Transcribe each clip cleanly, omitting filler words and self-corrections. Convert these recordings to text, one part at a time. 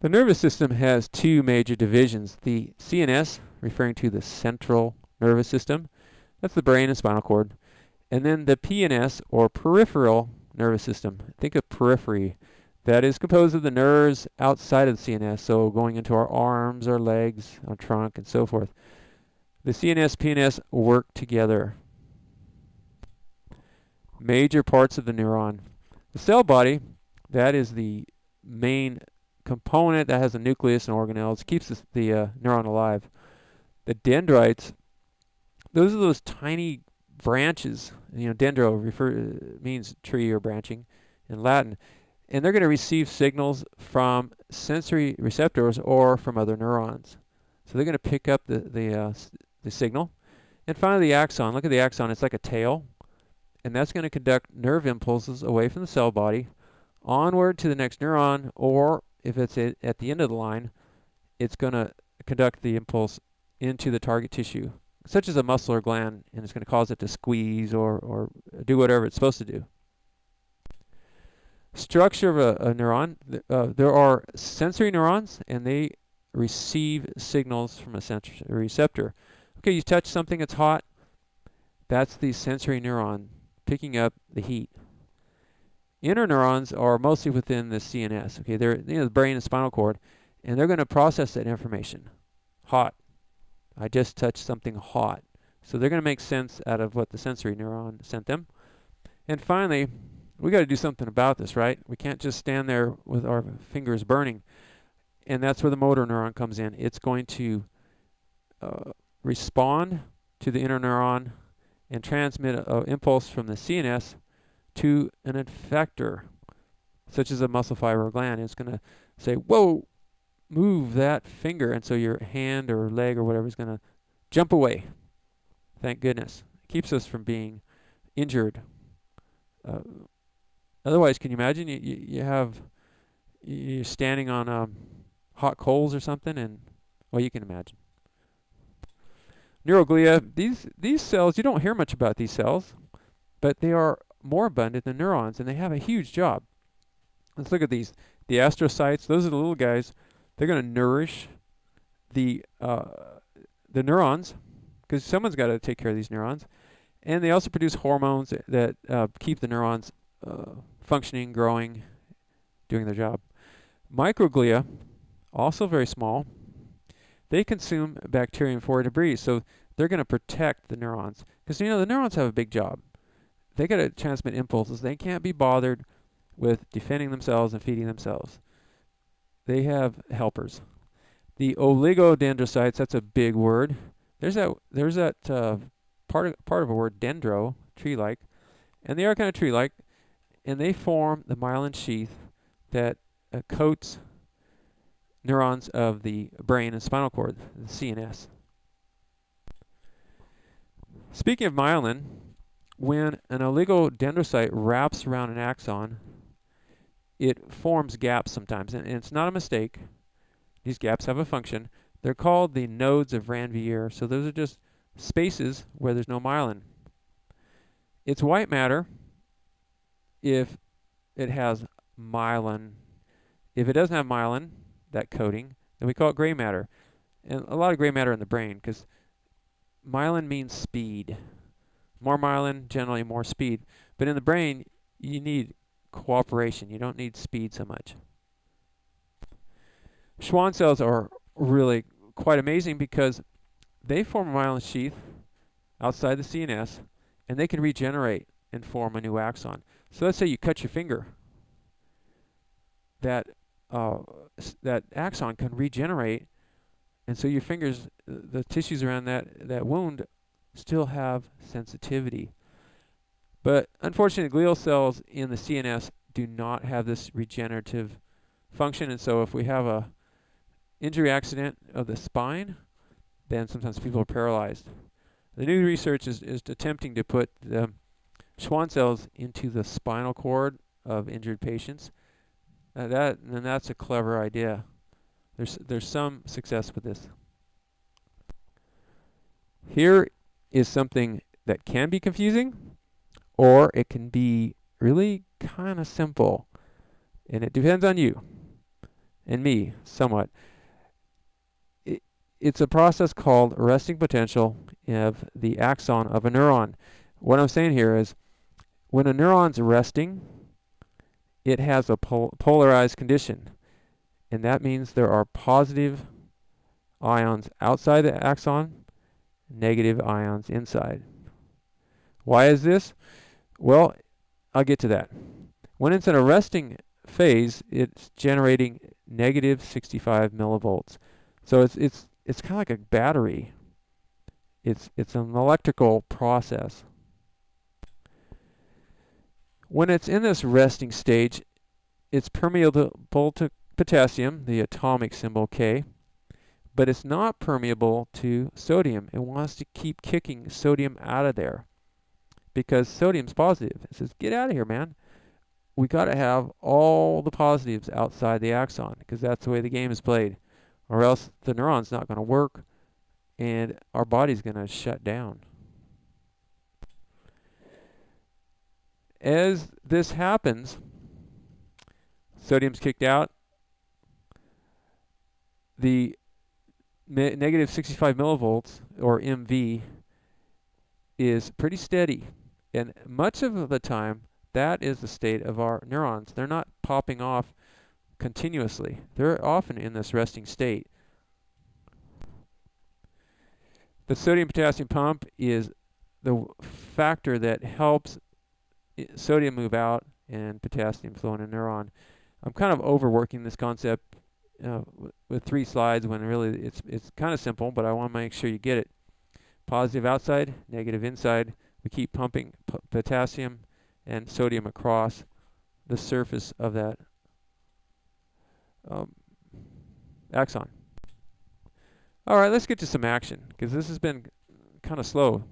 The nervous system has two major divisions. The CNS, referring to the central nervous system, that's the brain and spinal cord. And then the PNS, or peripheral nervous system. Think of periphery. That is composed of the nerves outside of the CNS, so going into our arms, our legs, our trunk, and so forth. The CNS, PNS work together. Major parts of the neuron. The cell body, that is the main component that has a nucleus and organelles, keeps the neuron alive. The dendrites, those are those tiny branches. Dendro means tree or branching in Latin. And they're going to receive signals from sensory receptors or from other neurons. So they're going to pick up the signal. And finally, the axon. Look at the axon. It's like a tail. And that's going to conduct nerve impulses away from the cell body onward to the next neuron, or if it's at the end of the line, it's going to conduct the impulse into the target tissue, such as a muscle or gland, and it's going to cause it to squeeze or do whatever it's supposed to do. Structure of a neuron. There are sensory neurons, and they receive signals from a sensory receptor. Okay, you touch something that's hot. That's the sensory neuron picking up the heat. Interneurons are mostly within the CNS. Okay, they're the brain and spinal cord, and they're going to process that information. Hot. I just touched something hot. So they're going to make sense out of what the sensory neuron sent them. And finally, we got to do something about this, right? We can't just stand there with our fingers burning. And that's where the motor neuron comes in. It's going to respond to the interneuron and transmit an impulse from the CNS to an effector, such as a muscle fiber or gland. It's going to say, whoa, move that finger. And so your hand or leg or whatever is going to jump away. Thank goodness. It keeps us from being injured. Otherwise, can you imagine you're standing on hot coals or something, and well, you can imagine. Neuroglia, these cells, you don't hear much about these cells, but they are more abundant than neurons, and they have a huge job. Let's look at these. The astrocytes, those are the little guys. They're going to nourish the neurons, because someone's got to take care of these neurons. And they also produce hormones that keep the neurons functioning, growing, doing their job. Microglia, also very small, they consume bacteria and foreign debris, so they're going to protect the neurons. Because, the neurons have a big job. They got to transmit impulses. They can't be bothered with defending themselves and feeding themselves. They have helpers. The oligodendrocytes, that's a big word. There's that part of a word, dendro, tree-like, and they are kind of tree-like, and they form the myelin sheath that coats neurons of the brain and spinal cord, the CNS. Speaking of myelin, when an oligodendrocyte wraps around an axon, it forms gaps sometimes, and it's not a mistake. These gaps have a function. They're called the nodes of Ranvier, so those are just spaces where there's no myelin. It's white matter if it has myelin. If it doesn't have myelin, that coating, then we call it gray matter. And a lot of gray matter in the brain, because myelin means speed. More myelin, generally more speed. But in the brain, you need cooperation. You don't need speed so much. Schwann cells are really quite amazing because they form a myelin sheath outside the CNS, and they can regenerate and form a new axon. So let's say you cut your finger. That axon can regenerate, and so your fingers, the tissues around that wound, still have sensitivity. But unfortunately, glial cells in the CNS do not have this regenerative function, and so if we have a injury accident of the spine, then sometimes people are paralyzed. The new research is attempting to put the Schwann cells into the spinal cord of injured patients. That's a clever idea. There's some success with this. Here is something that can be confusing, or it can be really kind of simple, and it depends on you. and me somewhat. It's a process called resting potential of the axon of a neuron. What I'm saying here is when a neuron's resting, it has a polarized condition, and that means there are positive ions outside the axon, negative ions inside. Why is this? Well, I'll get to that. When it's in a resting phase, it's generating negative 65 millivolts. So it's kind of like a battery. It's an electrical process. When it's in this resting stage, it's permeable to potassium, the atomic symbol K, but it's not permeable to sodium. It wants to keep kicking sodium out of there because sodium's positive. It says, get out of here, man. We got to have all the positives outside the axon because that's the way the game is played, or else the neuron's not going to work and our body's going to shut down. As this happens, sodium's kicked out. The negative 65 millivolts, or MV, is pretty steady. And much of the time, that is the state of our neurons. They're not popping off continuously. They're often in this resting state. The sodium-potassium pump is the factor that helps sodium move out and potassium flow in a neuron. I'm kind of overworking this concept with 3 slides when really it's kind of simple, but I want to make sure you get it. Positive outside, negative inside. We keep pumping potassium and sodium across the surface of that axon. All right, let's get to some action because this has been kind of slow.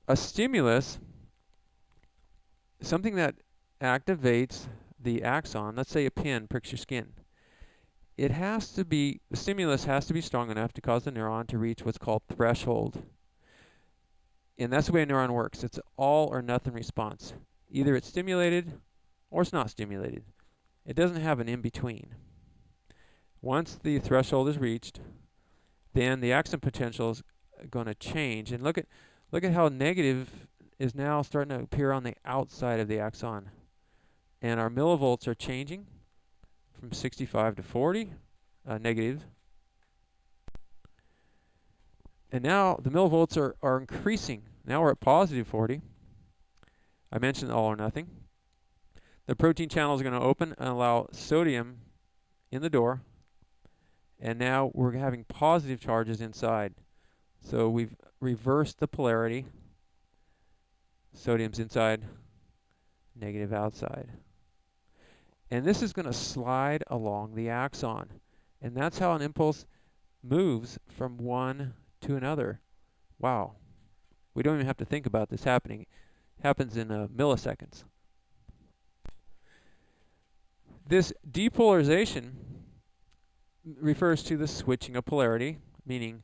A stimulus, something that activates the axon, let's say a pin pricks your skin. The stimulus has to be strong enough to cause the neuron to reach what's called threshold. And that's the way a neuron works. It's an all or nothing response. Either it's stimulated or it's not stimulated. It doesn't have an in-between. Once the threshold is reached, then the axon potential is going to change. And look at how negative is now starting to appear on the outside of the axon. And our millivolts are changing from 65 to 40, negative. And now the millivolts are increasing. Now we're at positive 40. I mentioned all or nothing. The protein channels are going to open and allow sodium in the door. And now we're having positive charges inside. So we've reversed the polarity. Sodium's inside, negative outside. And this is going to slide along the axon. And that's how an impulse moves from one to another. Wow. We don't even have to think about this happening. It happens in milliseconds. This depolarization refers to the switching of polarity, meaning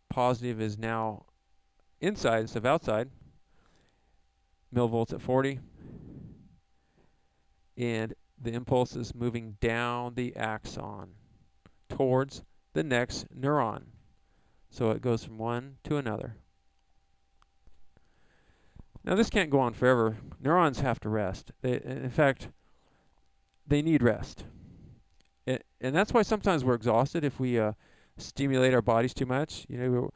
positive is now inside instead of outside. Millivolts at 40. And the impulse is moving down the axon towards the next neuron. So it goes from one to another. Now this can't go on forever. Neurons have to rest. In fact, they need rest. And that's why sometimes we're exhausted if we stimulate our bodies too much. You know,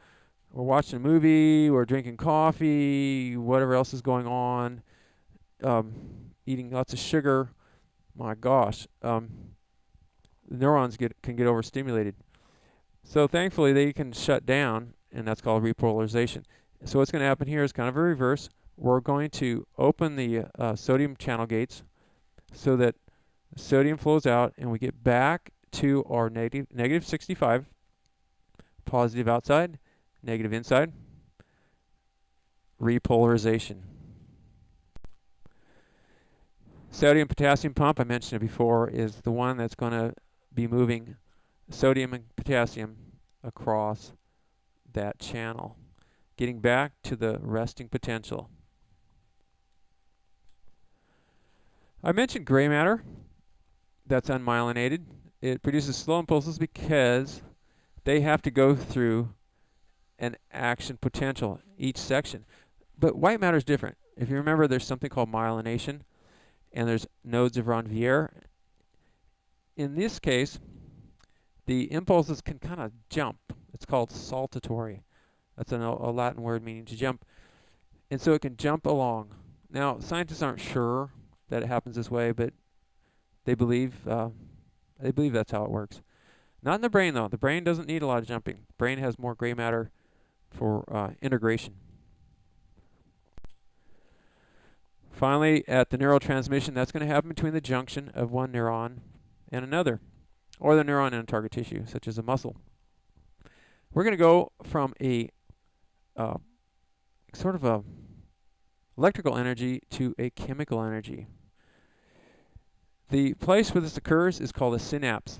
we're watching a movie, we're drinking coffee, whatever else is going on, eating lots of sugar. My gosh, the neurons can get overstimulated. So thankfully they can shut down, and that's called repolarization. So what's going to happen here is kind of a reverse. We're going to open the sodium channel gates so that sodium flows out, and we get back to our negative 65, positive outside, negative inside, repolarization. Sodium potassium pump, I mentioned it before, is the one that's going to be moving sodium and potassium across that channel, getting back to the resting potential. I mentioned gray matter. that's unmyelinated. It produces slow impulses because they have to go through an action potential each section. But white matter is different. If you remember, there's something called myelination, and there's nodes of Ranvier. In this case, the impulses can kind of jump. It's called saltatory. That's a Latin word meaning to jump. And so it can jump along. Now, scientists aren't sure that it happens this way, but they believe that's how it works. Not in the brain, though. The brain doesn't need a lot of jumping. The brain has more gray matter for integration. Finally, at the neurotransmission, that's going to happen between the junction of one neuron and another, or the neuron and a target tissue, such as a muscle. We're going to go from a sort of a electrical energy to a chemical energy. The place where this occurs is called a synapse.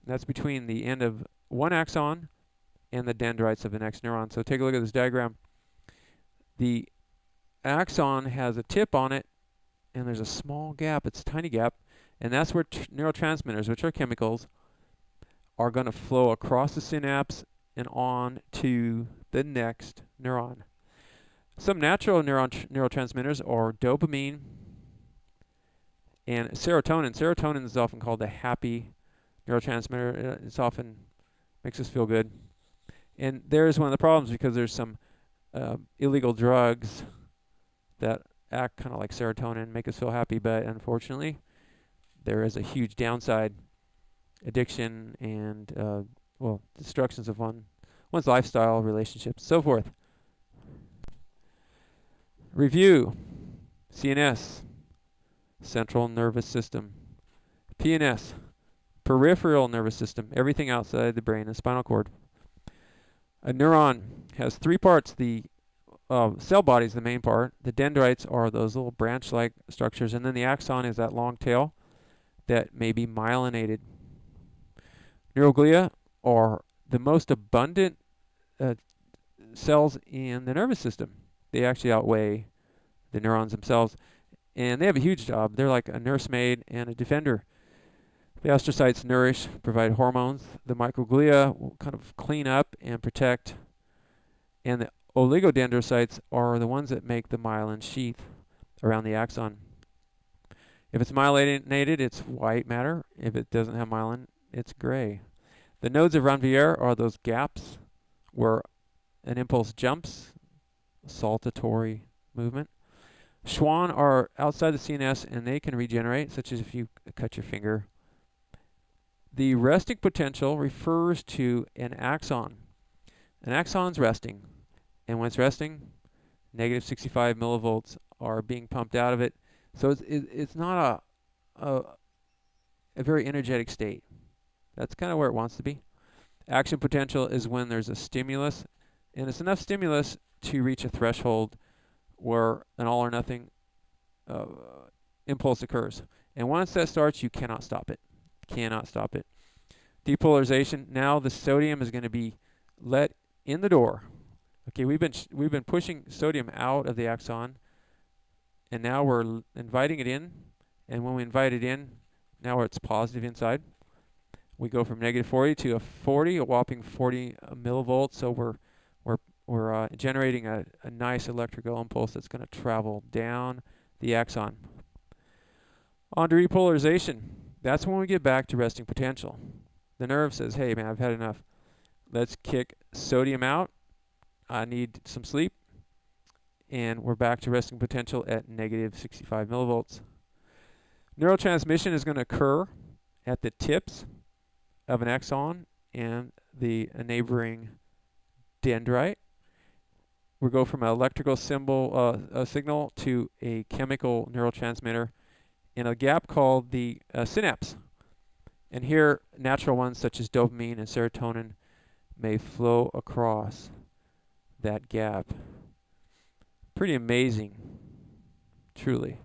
That's between the end of one axon and the dendrites of the next neuron. So take a look at this diagram. The axon has a tip on it, and there's a small gap. It's a tiny gap, and that's where neurotransmitters, which are chemicals, are going to flow across the synapse and on to the next neuron. Some natural neurotransmitters are dopamine and serotonin. Serotonin is often called the happy neurotransmitter. It's often makes us feel good. And there's one of the problems because there's some illegal drugs that act kind of like serotonin, make us feel happy, but unfortunately, there is a huge downside, addiction and destructions of one's lifestyle, relationships, so forth. Review: CNS, central nervous system; PNS, peripheral nervous system, everything outside the brain and spinal cord. A neuron has three parts. The cell body is the main part. The dendrites are those little branch-like structures, and then the axon is that long tail that may be myelinated. Neuroglia are the most abundant cells in the nervous system. They actually outweigh the neurons themselves, and they have a huge job. They're like a nursemaid and a defender. The astrocytes nourish, provide hormones. The microglia will kind of clean up and protect, and the oligodendrocytes are the ones that make the myelin sheath around the axon. If it's myelinated, it's white matter. If it doesn't have myelin, it's gray. The nodes of Ranvier are those gaps where an impulse jumps, saltatory movement. Schwann are outside the CNS, and they can regenerate, such as if you cut your finger. The resting potential refers to an axon. An axon's resting, and when it's resting, negative 65 millivolts are being pumped out of it. So it's not a very energetic state. That's kind of where it wants to be. Action potential is when there's a stimulus, and it's enough stimulus to reach a threshold where an all or nothing impulse occurs. And once that starts, you cannot stop it. Cannot stop it. Depolarization. Now the sodium is going to be let in the door. Okay, we've been pushing sodium out of the axon, and now we're inviting it in. And when we invite it in, now it's positive inside. We go from negative 40 to a 40, a whopping 40 millivolts. So we're generating a nice electrical impulse that's going to travel down the axon. On to repolarization. That's when we get back to resting potential. The nerve says, hey man, I've had enough. Let's kick sodium out. I need some sleep. And we're back to resting potential at negative 65 millivolts. Neurotransmission is going to occur at the tips of an axon and the neighboring dendrite. We go from an electrical signal to a chemical neurotransmitter in a gap called the synapse. And here, natural ones such as dopamine and serotonin may flow across that gap. Pretty amazing, truly.